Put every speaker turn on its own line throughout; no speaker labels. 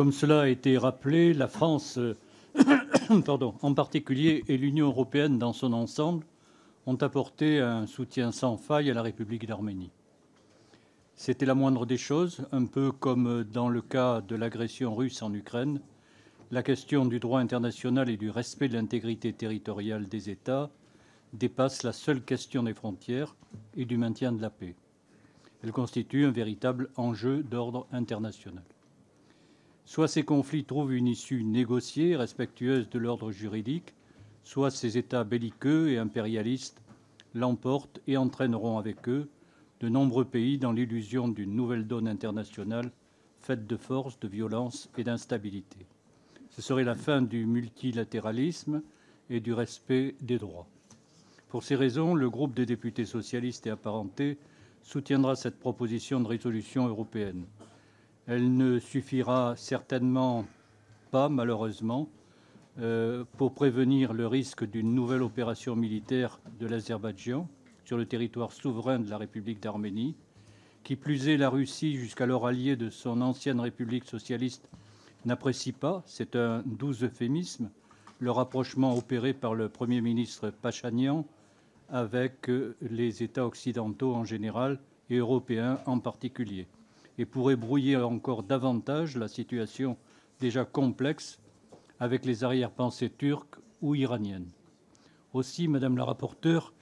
Comme cela a été rappelé, la France, en particulier, et l'Union européenne dans son ensemble, ont apporté un soutien sans faille à la République d'Arménie. C'était la moindre des choses, un peu comme dans le cas de l'agression russe en Ukraine. La question du droit international et du respect de l'intégrité territoriale des États dépasse la seule question des frontières et du maintien de la paix. Elle constitue un véritable enjeu d'ordre international. Soit ces conflits trouvent une issue négociée, respectueuse de l'ordre juridique, soit ces États belliqueux et impérialistes l'emportent et entraîneront avec eux de nombreux pays dans l'illusion d'une nouvelle donne internationale faite de force, de violence et d'instabilité. Ce serait la fin du multilatéralisme et du respect des droits. Pour ces raisons, le groupe des députés socialistes et apparentés soutiendra cette proposition de résolution européenne. Elle ne suffira certainement pas, malheureusement, pour prévenir le risque d'une nouvelle opération militaire de l'Azerbaïdjan sur le territoire souverain de la République d'Arménie. Qui plus est, la Russie, jusqu'alors alliée de son ancienne République socialiste, n'apprécie pas, c'est un doux euphémisme, le rapprochement opéré par le Premier ministre Pachinian avec les États occidentaux en général et européens en particulier, et pourrait brouiller encore davantage la situation déjà complexe avec les arrière-pensées turques ou iraniennes. Aussi, Madame la rapporteure,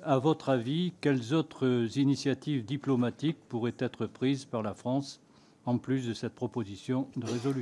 à votre avis, quelles autres initiatives diplomatiques pourraient être prises par la France en plus de cette proposition de résolution ?